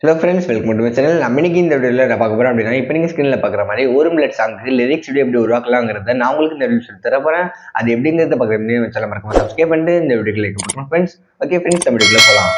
Hello friends, welcome to my channel. நம்ம இன்னைக்கு இந்த வீடியோவில் நான் பார்க்க போகிறேன் அப்படின்னா, இப்போ நீங்கள் ஸ்க்ரீனில் பார்க்குற மாதிரி ஒரு மில்லட் சாங்க்கு லிரிக்ஸ் வீடியோ எப்படி உருவாக்கலாங்கிறத நான் உங்களுக்கு இந்த வீடியோ சொல்லி தர போகிறேன். அது எப்படிங்கிறத பார்க்குற முடியும் சேனல் மறக்காம சப்ஸ்கிரைப் பண்ணிட்டு இந்த வீடியோக்கு லைக் பண்ணுறோம் ஃப்ரெண்ட்ஸ். ஓகே ஃப்ரெண்ட்ஸ், நம்ம வீடியோக்குள்ள போகலாம்.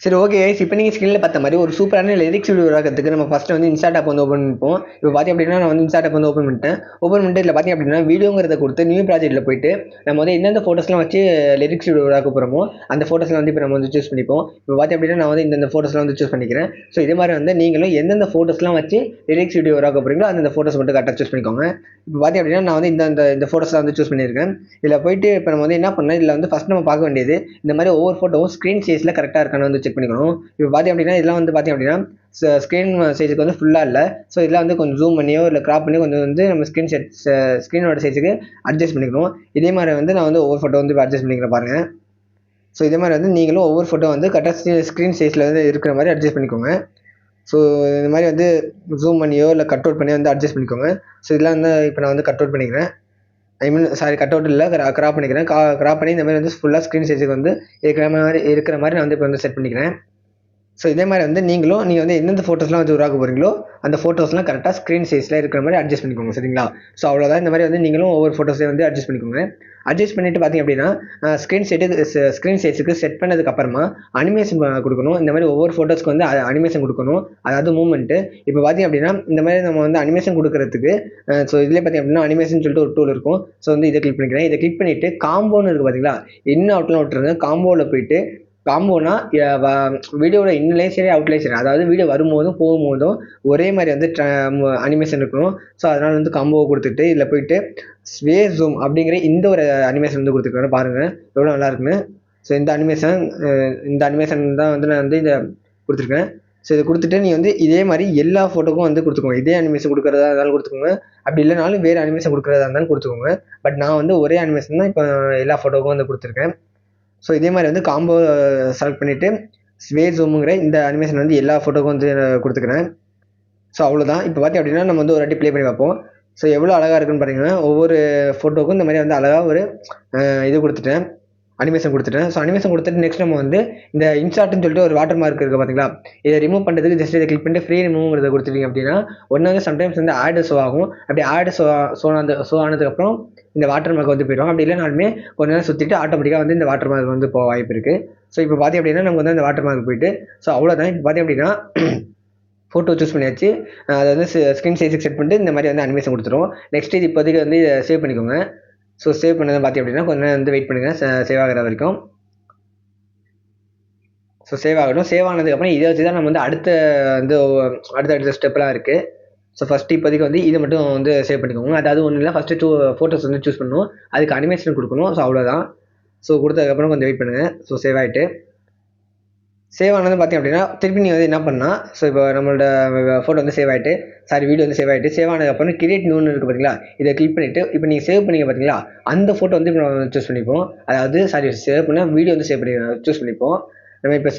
சரி, ஓகே. இப்போ நீங்கள் ஸ்க்ரீனில் பார்த்த மாதிரி ஒரு சூப்பரான லிரிக்ஸ் வீடியோ உருவாக்கிறதுக்கு நம்ம ஃபஸ்ட்டு வந்து இன்ஸ்டாட் ஆப் வந்து ஓப்பன் பண்ணிப்போம். இப்போ பார்த்தி அப்படின்னா நான் வந்து இன்ஸ்டாட் ஆப் வந்து ஓப்பன் பண்ணிட்டு இதில் பார்த்திங்க அப்படின்னா வீடியோங்கிறத கொடுத்து நியூ ப்ராஜெக்ட்டில் போயிட்டு நம்ம வந்து எந்தெந்த ஃபோட்டோஸ்லாம் வச்சு லிரிக்ஸ் வீடியோ உருவாக்க போகிறோமோ அந்த ஃபோட்டோஸ்லாம் வந்து இப்போ நம்ம வந்து சூஸ் பண்ணிப்போம். இப்போ பார்த்தி அப்படின்னா நான் வந்து இந்த ஃபோட்டோஸ்லாம் வந்து சூஸ் பண்ணிக்கிறேன். ஸோ இதே மாதிரி வந்து நீங்களும் எந்தெந்த ஃபோட்டோஸ்லாம் வச்சு லிரிக்ஸ் வீடியோ உருவாக்க போகிறீங்களோ அந்த ஃபோட்டோஸ் மட்டும் கரெக்டாக சூஸ் பண்ணிக்கோங்க. இப்போ பார்த்தி அப்படின்னா நான் வந்து இந்த ஃபோட்டோஸ்லாம் வந்து சூஸ் பண்ணியிருக்கேன். இதில் போயிட்டு இப்போ நம்ம வந்து என்ன பண்ணோம், இதில் வந்து ஃபஸ்ட் நம்ம பார்க்க வேண்டியது இந்த மாதிரி ஒவ்வொரு ஃபோட்டோவும் ஸ்க்ரீன் சைஸில் கரெக்டாக இருக்கான்னு வந்து செக் பண்ணிக்கணும். இப்போ பார்த்தி அப்படின்னா இதெல்லாம் வந்து பார்த்திங்க அப்படின்னா ஸ்க்ரீன் சைஸுக்கு வந்து ஃபுல்லாக இல்லை. ஸோ இதெல்லாம் வந்து கொஞ்சம் ஜூம் பண்ணியோ இல்லை கிராப் பண்ணியோ கொஞ்சம் வந்து நம்ம ஸ்க்ரீனோட சைஸுக்கு அட்ஜஸ்ட் பண்ணிக்கணும். இதே மாதிரி வந்து நான் வந்து ஒவ்வொரு ஃபோட்டோ வந்து அட்ஜஸ்ட் பண்ணிக்கிறேன் பாருங்கள். ஸோ இதே மாதிரி வந்து நீங்களும் ஒவ்வொரு ஃபோட்டோ வந்து கரெக்டாக ஸ்க்ரீன் சைஸில் வந்து இருக்கிற மாதிரி அட்ஜஸ்ட் பண்ணிக்கோங்க. ஸோ இந்த மாதிரி வந்து ஜூம் பண்ணியோ இல்லை கட் அவுட் பண்ணியோ வந்து அட்ஜஸ்ட் பண்ணிக்கோங்க. ஸோ இதெல்லாம் வந்து இப்போ நான் வந்து கட் அவுட் பண்ணிக்கிறேன். கட் அவுட் இல்லை, கிராப் பண்ணிக்கிறேன். கிராப் பண்ணி இந்த மாதிரி வந்து ஃபுல்லாக ஸ்க்ரீன் சைஸுக்கு வந்து இருக்கிற மாதிரி நான் வந்து இப்போ வந்து செட் பண்ணிக்கிறேன். ஸோ இதே மாதிரி வந்து நீங்கள் வந்து எந்தெந்த ஃபோட்டோஸ்லாம் வந்து உருவாக்க போகிறீங்களோ அந்த ஃபோட்டோஸ்லாம் கரெக்டாக ஸ்க்ரீன் சைஸில் இருக்கிற மாதிரி அட்ஜஸ்ட் பண்ணிக்கோங்க, சரிங்களா? ஸோ அவ்வளோதான். இந்த மாதிரி வந்து நீங்களும் ஒவ்வொரு ஃபோட்டோஸையும் வந்து அட்ஜஸ்ட் பண்ணிக்கோங்க. அட்ஜஸ்ட் பண்ணிட்டு பார்த்திங்க அப்படின்னா ஸ்க்ரீன் சைஸுக்கு செட் பண்ணதுக்கப்புறமா அனிமேஷன் கொடுக்கணும். இந்த மாதிரி ஒவ்வொரு ஃபோட்டோஸ்க்கு வந்து அனிமேஷன் கொடுக்கணும், அதாவது மூவ்மெண்ட்டு. இப்போ பார்த்திங்க அப்படின்னா இந்த மாதிரி நம்ம வந்து அனிமேஷன் கொடுக்கறதுக்கு ஸோ இதில் பார்த்திங்க அப்படின்னா அனிமேஷன் சொல்லிட்டு ஒரு டூல் இருக்கும். ஸோ வந்து இதை கிளிக் பண்ணிக்கிறேன். இதை கிளிக் பண்ணிவிட்டு காம்போன்னு இருக்குது பார்த்தீங்களா, இன்னும் அவுட்லாம் விட்டுருங்க. காம்போவில் போயிட்டு காம்போனா வீடியோட இன்னுலேயும் சரி அவுட்லேயும் சரி, அதாவது வீடியோ வரும்போதும் போகும்போதும் ஒரே மாதிரி வந்து அனிமேஷன் இருக்கணும். ஸோ அதனால் வந்து காம்போவை கொடுத்துட்டு இதில் போயிட்டு ஸ்வே ஜூம் அப்படிங்கிற இந்த ஒரு அனிமேஷன் வந்து கொடுத்துருக்கேன் பாருங்கள் எவ்வளோ நல்லா இருக்குன்னு. ஸோ இந்த அனிமேஷன் தான் வந்து நான் வந்து இதை கொடுத்துருக்கேன். ஸோ இதை கொடுத்துட்டு நீ வந்து இதே மாதிரி எல்லா ஃபோட்டோக்கும் வந்து கொடுத்துக்கோங்க. இதே அனிமேஷன் கொடுக்குறதா இருந்தாலும் கொடுத்துக்கோங்க, அப்படி இல்லைனாலும் வேறு அனிமேஷன் கொடுக்குறதா இருந்தாலும் கொடுத்துக்கோங்க. பட் நான் வந்து ஒரே அனிமேஷன் தான் இப்போ எல்லா ஃபோட்டோக்கும் வந்து கொடுத்துருக்கேன். ஸோ இதே மாதிரி வந்து காம்போ செலக்ட் பண்ணிவிட்டு ஸ்வே ஜூமுங்கிற இந்த அனிமேஷன் வந்து எல்லா ஃபோட்டோக்கும் வந்து கொடுத்துக்கிறேன். ஸோ அவ்வளோதான். இப்போ பார்த்தி அப்படின்னா நம்ம வந்து ஒரு வாட்டி ப்ளே பண்ணி பார்ப்போம். ஸோ எவ்வளோ அழகாக இருக்குன்னு பார்த்தீங்கன்னா ஒவ்வொரு ஃபோட்டோக்கும் இந்த மாதிரி வந்து அழகாக ஒரு அனிமேஷன் கொடுத்துட்டேன். ஸோ அனிமேஷன் கொடுத்துட்டு நெக்ஸ்ட் நம்ம வந்து இந்த இன்சார்ட்னு சொல்லிட்டு ஒரு வாட்டர் மார்க் இருக்குது பார்த்தீங்களா, இதை ரிமூவ் பண்ணுறதுக்கு ஜஸ்ட் இதை கிளிக் பண்ணிட்டு ஃப்ரீ ரிமூவ்ங்கிறத கொடுத்துட்டீங்க அப்படின்னா ஒன்று வந்து சம்டைம்ஸ் வந்து ஆடு ஷோ ஆகும். அப்படி ஆடு ஷோ ஆனதுக்கப்புறம் இந்த வாட்டர் மார்க் வந்து போயிடும். அப்படி இல்லைனாலுமே கொஞ்ச நேரம் சுற்றிட்டு ஆட்டோமேட்டிக்காக வந்து இந்த வாட்டர் மார்க் வந்து போக வாய்ப்பு இருக்குது. ஸோ இப்போ பார்த்தி அப்படின்னா நமக்கு வந்து அந்த வாட்டர் மார்க் போயிட்டு ஸோ அவ்வளோதான். இப்போ பார்த்தி அப்படின்னா ஃபோட்டோ சூஸ் பண்ணியாச்சு. அதை வந்து ஸ்க்ரீன் சைஸுக்கு செட் பண்ணிட்டு இந்த மாதிரி வந்து அனிமேஷன் கொடுத்துரும். நெக்ஸ்ட் இது இப்போதைக்கு வந்து இதை சேவ் பண்ணிக்கோங்க. ஸோ சேவ் பண்ணதை பார்த்தி அப்படின்னா கொஞ்சம் நேரம் வந்து வெயிட் பண்ணுங்கள், சேவ் ஆகிற வரைக்கும். ஸோ சேவ் ஆகணும். சேவ் ஆனதுக்கப்புறம் இதை வச்சு தான் நம்ம வந்து அடுத்த ஸ்டெப்லாம் இருக்குது. ஸோ ஃபஸ்ட்டு இப்போதைக்கு வந்து இதை மட்டும் வந்து சேவ் பண்ணிக்கோங்க. அதாவது ஒன்றும் இல்லை, ஃபஸ்ட்டு ஃபோட்டோஸ் வந்து சூஸ் பண்ணணும், அதுக்கு அனிமேஷன் கொடுக்கணும். ஸோ அவ்வளோதான். ஸோ கொடுத்ததுக்கப்புறம் கொஞ்சம் வெயிட் பண்ணுங்கள். ஸோ சேவ் ஆகிட்டு சேவ் ஆனது பார்த்திங்க அப்படின்னா திருப்பி நீங்கள் வந்து என்ன பண்ணால், ஸோ இப்போ நம்மளோட ஃபோட்டோ வந்து வீடியோ வந்து சேவ் ஆகிட்டு சேவ் ஆனதுக்கப்புறம் கிரியேட் நியூன்னு இருக்குது பார்த்தீங்களா, இதை கிளிக் பண்ணிவிட்டு இப்போ நீங்கள் சேவ் பண்ணிங்க பார்த்தீங்களா அந்த ஃபோட்டோ வந்து இப்போ நம்ம சூஸ் பண்ணிப்போம். அதாவது சேவ் பண்ண வீடியோ வந்து சூஸ் பண்ணிப்போம். நம்ம இப்போ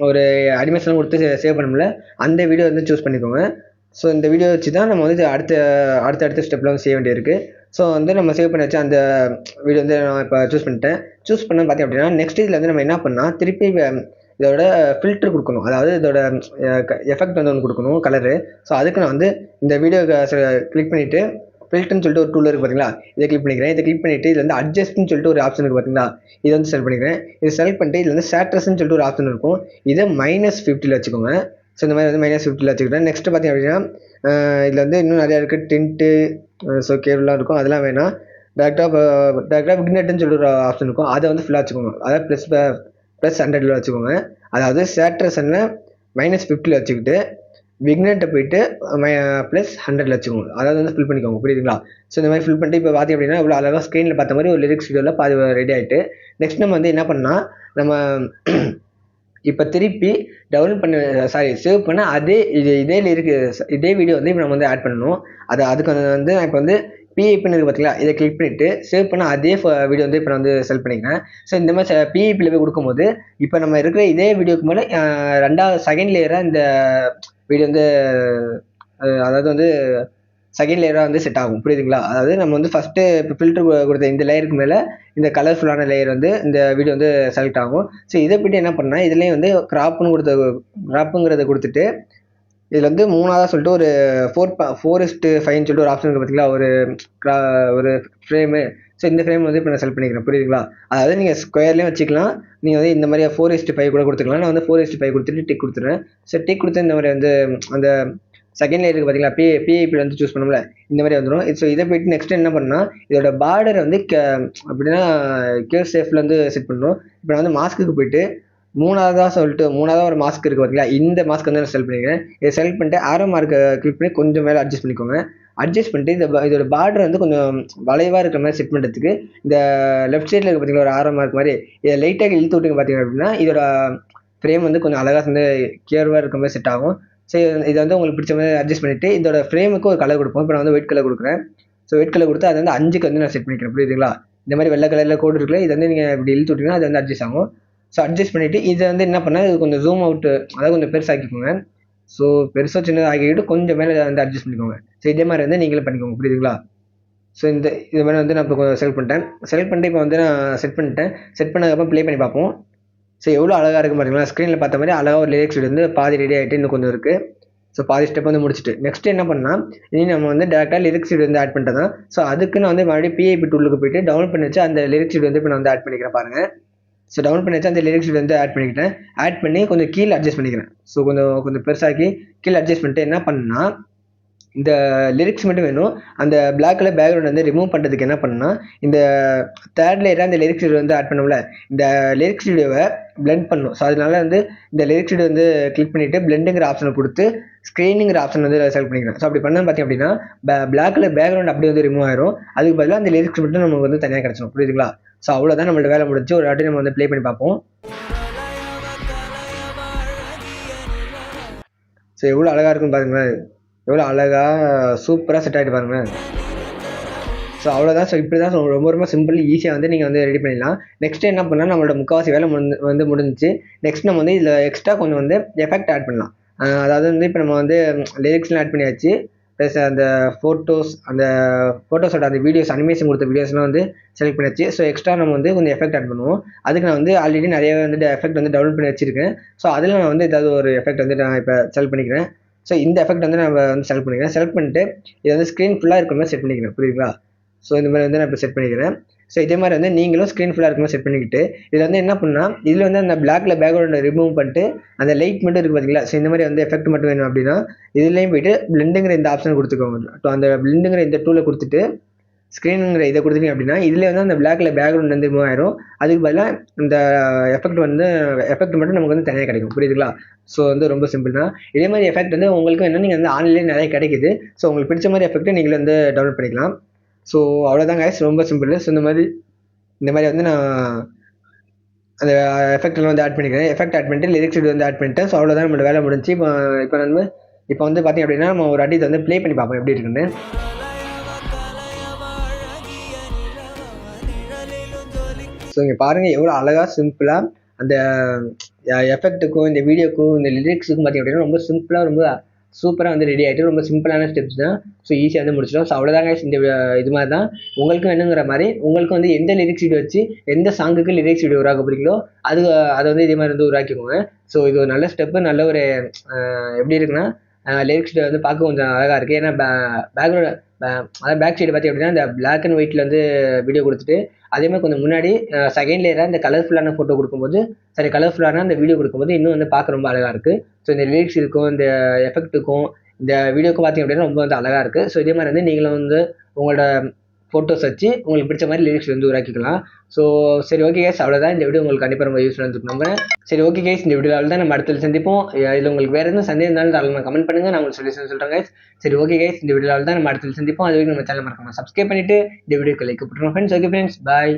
ஒரு அனிமேஷன் கொடுத்து சேவ் பண்ணோம்ல, அந்த வீடியோ வந்து சூஸ் பண்ணிக்கோங்க. ஸோ இந்த வீடியோ வச்சு தான் நம்ம வந்து அடுத்த ஸ்டெப்பில் வந்து செய்ய வேண்டியிருக்கு. ஸோ வந்து நம்ம சேவ் பண்ணி வச்சு அந்த வீடியோ வந்து நான் இப்போ சூஸ் பண்ண பார்த்திங்க அப்படின்னா நெக்ஸ்ட் இதில் வந்து நம்ம என்ன பண்ணால் திருப்பி இதோட ஃபில்ட்ரு கொடுக்கணும். அதாவது இதோட எஃபெக்ட் வந்து ஒன்று கொடுக்கணும், கலரு. ஸோ அதுக்கு நான் வந்து இந்த வீடியோ கிளிக் பண்ணிவிட்டு ஃபில்டர்னு சொல்லிட்டு ஒரு டூல் இருக்குது பார்த்தீங்களா, இதை கிளிக் பண்ணிக்கிறேன். இதை கிளிக் பண்ணிவிட்டு இதில் வந்து அட்ஜஸ்ட்னு சொல்லிட்டு ஒரு ஆப்ஷன் இருக்குது பார்த்தீங்களா, இதை வந்து செலக்ட் பண்ணிக்கிறேன். இதை செலக்ட் பண்ணிட்டு இதில் வந்து சேட்ரஸ்ன்னு சொல்லிட்டு ஒரு ஆப்ஷன் இருக்கும், இதை -50 வச்சுக்கோங்க. ஸோ இந்த மாதிரி வந்து -50 வச்சுக்கிட்டேன். நெக்ஸ்ட்டு பார்த்திங்க அப்படின்னா இதில் வந்து இன்னும் நிறையா இருக்குது, டின்ட்டு, ஸோ கேபிளாக இருக்கும், அதெல்லாம் வேணாம். டேரெக்டாக விக்னெட்டுன்னு சொல்லிட்டு ஒரு ஆப்ஷன் இருக்கும், அதை வந்து ஃபுல்லாக வச்சுக்கோங்க. அதாவது +100 வச்சுக்கோங்க. அதாவது சேட்ரஸனை -50 வச்சுக்கிட்டு விக்னெட்டை போயிட்டு +100 வச்சுக்கோங்க. அதாவது வந்து ஃபில் பண்ணிக்கோங்க, புரியுதுங்களா? ஸோ இந்த மாதிரி ஃபில் பண்ணிட்டு இப்போ பார்த்திங்க அப்படின்னா இவ்வளோ அழகாக ஸ்க்ரீனில் பார்த்த மாதிரி ஒரு லிரிக்ஸ் வீடியோவில் பாதி ரெடி ஆகிட்டு நெக்ஸ்ட் நம்ம வந்து என்ன பண்ணால் நம்ம இப்போ திருப்பி சேவ் பண்ண இதே வீடியோ வந்து இப்போ நம்ம வந்து ஆட் பண்ணணும். அதுக்கு வந்து நான் இப்போ வந்து பிஐபின்னு இருக்குது பார்த்தீங்களா, இதை கிளிக் பண்ணிவிட்டு சேவ் பண்ண அதே வீடியோ வந்து இப்போ நான் வந்து செலக்ட் பண்ணிக்கிறேன். ஸோ இந்த மாதிரி பிஐபியில் போய் கொடுக்கும்போது இப்போ நம்ம இருக்கிற இதே வீடியோக்கு மேலே செகண்ட் லேயராக இந்த வீடியோ வந்து அதாவது வந்து செகண்ட் லேயராக வந்து செட் ஆகும். புரியுதுங்களா? அதாவது நம்ம வந்து ஃபஸ்ட்டு இப்போ ஃபில்டர் கொடுத்த இந்த லேயருக்கு மேலே இந்த கலர்ஃபுல்லான லேயர் வந்து இந்த வீடியோ வந்து செலக்ட் ஆகும். ஸோ இதை பற்றி என்ன பண்ணால் இதுலேயும் வந்து கிராப்புங்கிறத கொடுத்துட்டு இதில் வந்து 3ஆவதாக சொல்லிட்டு ஒரு 4:5ன்னு சொல்லிட்டு ஒரு ஆப்ஷன் இருக்குது பார்த்தீங்களா, ஒரு ஃப்ரேமு. ஸோ இந்த ஃப்ரேம் வந்து இப்போ நான் செலக்ட் பண்ணிக்கிறேன். புரியுதுங்களா? அதாவது நீங்கள் ஸ்கொயர்லேயும் வச்சுக்கலாம், நீங்கள் வந்து இந்த மாதிரி 4:5 கூட கொடுத்துக்கலாம். நான் வந்து 4:5 கொடுத்துட்டு டிக் கொடுத்துறேன். ஸோ டிக் கொடுத்து இந்த மாதிரி வந்து அந்த செகண்ட் லேயருக்கு பார்த்தீங்களா, பிஐபி வந்து சூஸ் பண்ணோம்ல, இந்த மாதிரி வந்துடும். ஸோ இதை போய்ட்டு நெக்ஸ்ட் என்ன பண்ணால் இதோட பார்டரை வந்து அப்படின்னா கேர் சேஃபில் வந்து செட் பண்ணணும். இப்போ நான் வந்து மாஸ்க்குக்கு போயிட்டு மூணாவதாக ஒரு மாஸ்க் இருக்குது பார்த்தீங்களா, இந்த மாஸ்க் வந்து நான் செலக்ட் பண்ணிக்கிறேன். இதை செலக்ட் பண்ணிட்டு ஆரோ மார்க்கை கிளிக் பண்ணி கொஞ்சம் மேலே அட்ஜஸ்ட் பண்ணிக்கோங்க. அட்ஜஸ்ட் பண்ணிட்டு இதோட பார்டர் வந்து கொஞ்சம் வளைவாக இருக்கிற மாதிரி செட் பண்ணுறதுக்கு இந்த லெஃப்ட் சைடில் இருக்க பார்த்தீங்களா ஒரு ஆரோ மார்க் மாதிரி இதை லைட்டாக இழுத்து விட்டுங்க பார்த்தீங்க அப்படின்னா இதோட ஃப்ரேம் வந்து கொஞ்சம் அழகாக வந்து கிளியராக இருக்கிற மாதிரி செட் ஆகும். ஸோ இதை வந்து உங்களுக்கு பிடிச்ச மாதிரி அட்ஜஸ்ட் பண்ணிவிட்டு இதோட ஃப்ரேமுக்கு ஒரு கலர் கொடுப்போம். இப்போ நான் வந்து ஒயிட் கலர் கொடுக்குறேன். ஸோ ஒயிட் கலர் கொடுத்து அதை வந்து 5க்கு வந்து நான் செட் பண்ணிக்கிறேன். புரியுதுங்களா? இந்த மாதிரி வெள்ளை கலரில் கோடு இருக்குல்ல, இதை வந்து நீங்கள் இப்படி இழுத்து விட்டிங்கன்னா அது வந்து அட்ஜஸ்ட் ஆகும். ஸோ அட்ஜஸ்ட் பண்ணிவிட்டு இதை வந்து என்ன பண்ணால் இது கொஞ்சம் ஜூம் அவுட்டு, அதாவது கொஞ்சம் பெருசாக்கிக்கோங்க. ஸோ பெருசாக சின்னதாக ஆக்கிக்கிட்டு கொஞ்சம் மேலே வந்து அட்ஜஸ்ட் பண்ணிக்கோங்க. ஸோ இதே மாதிரி வந்து நீங்களே பண்ணிக்கோங்க. புரியுதுங்களா? ஸோ இது மாதிரி வந்து நான் இப்போ செலக்ட் பண்ணிட்டு இப்போ வந்து நான் செட் பண்ணதுக்கப்புறம் ப்ளே பண்ணி பார்ப்போம். ஸோ எவ்வளோ அழகாக இருக்குது பார்த்தீங்களா? ஸ்க்ரீனில் பார்த்த மாதிரி அழகாக ஒரு லிரிக்ஸ் வந்து பாதி ரெடி ஆகிட்டு இன்னும் கொஞ்சம் இருக்குது. ஸோ பாதி ஸ்டெப் வந்து முடிச்சுட்டு நெக்ஸ்ட் என்ன பண்ணால் இனி நம்ம வந்து டேரெக்டாக லிரிக்ஸ் வந்து ஆட் பண்ணிட்டு தான். ஸோ அதுக்கு நான் வந்து மறுபடியும் பிஐபி டூலுக்கு போயிட்டு டவுன்லோட் பண்ணி வச்சு அந்த லிரிக்ஸ் வந்து இப்போ நான் வந்து ஆட் பண்ணிக்கிறேன் பாருங்கள். ஸோ டவுன்லோட் பண்ணி வச்சு அந்த லிரிக்ஸ் வந்து ஆட் பண்ணி கொஞ்சம் கீழே அட்ஜஸ்ட் பண்ணிக்கிறேன். ஸோ கொஞ்சம் பெருசாக்கி கீழே அட்ஜஸ்ட் பண்ணிட்டு என்ன பண்ணால் இந்த லிரிக்ஸ் மட்டும் வேணும். அந்த பிளாக் கலர் பேக்ரவுண்ட் வந்து ரிமூவ் பண்ணுறதுக்கு என்ன பண்ணால் இந்த தேர்ட் லேயராக இந்த லிரிக்ஸ் வந்து ஆட் பண்ணோம்ல, இந்த லிரிக்ஸ் வீடியோவை பிளெண்ட் பண்ணும். ஸோ அதனால வந்து இந்த லிரிக்ஸ் வீடியோ வந்து கிளிக் பண்ணிவிட்டு பிளெண்டுங்கிற ஆப்ஷனை கொடுத்து ஸ்க்ரீனுங்கிற ஆப்ஷன் வந்து செலக்ட் பண்ணிக்கிறேன். ஸோ அப்படி பண்ணால் பார்த்தீங்க அப்படின்னா பிளாக் கலர் பேக்ரவுண்ட் அப்படியே வந்து ரிமூவ் ஆயிரும். அதுக்கு பதிலாக அந்த லிரிக்ஸ் மட்டும் நமக்கு வந்து தனியாக கிடச்சிடும். புரியுதுங்களா? ஸோ அவ்வளோதான் நம்மளோட வேலை முடிஞ்சு. ஒரு வாட்டி நம்ம வந்து ப்ளே பண்ணி பார்ப்போம். ஸோ எவ்வளோ அழகாக இருக்குன்னு பாருங்களேன், எவ்வளோ அழகாக சூப்பராக செட் ஆகிட்டு பாருங்களேன். ஸோ அவ்வளோதான். ஸோ இப்படி தான் ரொம்ப சிம்பிள் ஈஸியாக வந்து நீங்கள் வந்து ரெடி பண்ணிடலாம். நெக்ஸ்ட் என்ன பண்ணால் நம்மளோட முக்கால்வாசி வேலை முடிஞ்சிச்சு. நெக்ஸ்ட் நம்ம வந்து இதில் எக்ஸ்ட்ரா கொஞ்சம் வந்து எஃபெக்ட் ஆட் பண்ணலாம். அதாவது வந்து இப்போ நம்ம வந்து லிரிக்ஸ்லாம் ஆட் பண்ணியாச்சு, ப்ளஸ் அந்த ஃபோட்டோஸோட அந்த வீடியோஸ் அனிமேஷன் கொடுத்த வீடியோஸ்லாம் வந்து செலக்ட் பண்ணியாச்சு. ஸோ எக்ஸ்ட்ரா நம்ம வந்து கொஞ்சம் எஃபெக்ட் ஆட் பண்ணுவோம். அதுக்கு நான் வந்து ஆல்ரெடி நிறையவே வந்து எஃபெக்ட் வந்து டவுன்லோட் பண்ணி வச்சிருக்கேன். ஸோ அதில் நான் வந்து ஏதாவது ஒரு எஃபெக்ட் வந்து நான் இப்போ செலக்ட் பண்ணிக்கிறேன். ஸோ இந்த எஃபெக்ட் வந்து நம்ம வந்து செலக்ட் பண்ணிட்டு இதை வந்து ஸ்க்ரீன் ஃபுல்லாக இருக்கிற மாதிரி செட் பண்ணிக்கிறேன். புரியுதுங்களா? ஸோ இந்த மாதிரி வந்து நான் இப்போ செட் பண்ணிக்கிறேன். ஸோ இதே மாதிரி வந்து நீங்களும் ஸ்க்ரீன் ஃபுல்லாக இருக்கிற மாதிரி செட் பண்ணிக்கிட்டு இதில் வந்து என்ன பண்ணால் இதில் வந்து அந்த பிளாக்ல பேக்ரவுண்டை ரிமூவ் பண்ணிட்டு அந்த லைட் மட்டும் இருக்குது பார்த்தீங்களா? ஸோ இந்த மாதிரி வந்து எஃபெக்ட் மட்டும் வேணும் அப்படின்னா இதுலேயும் போய்ட்டு பிளெண்டுங்கிற இந்த ஆப்ஷன் கொடுத்துக்கோங்க. அந்த பிளெண்டுங்கிற இந்த டூலை கொடுத்துட்டு ஸ்க்ரீனுங்கிற இதை கொடுத்துட்டீங்க அப்படின்னா இதில் வந்து அந்த பிளாக்ல பேக்ரவுண்ட் வந்து ரிமூவ் ஆயிரும். அதுக்கு பதிலாக இந்த எஃபெக்ட் மட்டும் நமக்கு வந்து தனியாக கிடைக்கும். புரியுதுங்களா? ஸோ வந்து ரொம்ப சிம்பிள் தான். இதே மாதிரி எஃபெக்ட் வந்து உங்களுக்கு என்ன நீங்கள் வந்து ஆன்லைன்லேயே நிறைய கிடைக்குது. ஸோ உங்களுக்கு பிடிச்ச மாதிரி எஃபெக்ட்டை நீங்கள் வந்து டவுன்லோட் பண்ணிக்கலாம். ஸோ அவ்வளோதான் கைஸ், ரொம்ப சிம்பிள். ஸோ இந்த மாதிரி வந்து நான் அந்த எஃபெக்ட்லாம் வந்து ஆட் பண்ணிக்கிறேன். எஃபெக்ட் ஆட் பண்ணிட்டு லிரிக்ஸ் வந்து ஆட் பண்ணிட்டேன். ஸோ அவ்வளோதான் நம்மளோட வேலை முடிஞ்சு. இப்போ வந்து பார்த்திங்க அப்படின்னா நம்ம ஒரு அடி வந்து ப்ளே பண்ணி பார்ப்போம் எப்படி இருக்குன்னு. ஸோ இங்கே பாருங்கள் எவ்வளோ அழகாக சிம்பிளாக அந்த எஃபெக்ட்டுக்கும் இந்த வீடியோக்கும் இந்த லிரிக்ஸுக்கும் பார்த்திங்க அப்படின்னா ரொம்ப சிம்பிளாக ரொம்ப சூப்பராக வந்து ரெடி ஆகிட்டு ரொம்ப சிம்பிளான ஸ்டெப்ஸ் தான். ஸோ ஈஸியாக வந்து முடிச்சிடும். ஸோ அவ்வளோதாங்க இந்த இது மாதிரி தான் உங்களுக்கும் வேணுங்கிற மாதிரி உங்களுக்கு வந்து எந்த லிரிக்ஸ் வீடியோ வச்சு எந்த சாங்குக்கு லிரிக்ஸ் வீடியோ உருவாக்க பிடிக்கலோ அதை வந்து இதே மாதிரி வந்து உருவாக்கிக்கோங்க. ஸோ இது ஒரு நல்ல ஸ்டெப்பு, நல்ல ஒரு எப்படி இருக்குன்னா லிரிக்ஸ் வீடியோ வந்து பார்க்க கொஞ்சம் அழகாக இருக்குது. ஏன்னா பேக்ரவுண்ட் அதாவது பேக் சைடு பார்த்திங்க அப்படின்னா இந்த பிளாக் அண்ட் ஒயிட்டில் வந்து வீடியோ கொடுத்துட்டு அதேமாதிரி கொஞ்சம் முன்னாடி செகண்ட் லேயராக இந்த கலர்ஃபுல்லான ஃபோட்டோ கொடுக்கும்போது கலர்ஃபுல்லான அந்த வீடியோ கொடுக்கும்போது இன்னும் வந்து பார்க்க ரொம்ப அழகாக இருக்குது. ஸோ இந்த லிரிக்ஸ் இருக்கும், இந்த எஃபெக்ட்டுக்கும் இந்த வீடியோக்கும் பார்த்திங்க அப்படின்னா ரொம்ப வந்து அழகாக இருக்குது. ஸோ இதே மாதிரி வந்து நீங்களும் வந்து உங்களோட ஃபோட்டோஸ் வச்சு உங்களுக்கு பிடிச்ச மாதிரி லிரிக்ஸ் வந்து உருவாக்கிக்கலாம். ஸோ சரி, ஓகே கைஸ், அவ்வளோதான். இந்த வீடியோ உங்களுக்கு கண்டிப்பாக ரொம்ப யூஸ்ஃபுல்லாக இருந்துருக்கு நம்புறேன். சரி, ஓகே கைஸ், இந்த வீடியோவில் தான் நம்ம அடுத்த சந்திப்போம். இதில் உங்களுக்கு வேறு எதுவும் சந்தேகம் இருந்தாலும் தாராளமாக கமெண்ட் பண்ணுங்கள், நான் உங்களுக்கு சொல்யூஷன் சொல்கிறேன் கைஸ். சரி, ஓகே கைஸ், இந்த வீடியோவில் தான் நம்ம அடுத்த சந்திப்போம். அது வரைக்கும் நம்ம சேனல் மறக்காம சப்ஸ்கிரைப் பண்ணிவிட்டு இந்த வீடியோக்கு லைக் போட்டுருவோம் ஃப்ரெண்ட்ஸ். ஓகே ஃப்ரெண்ட்ஸ், பாய்.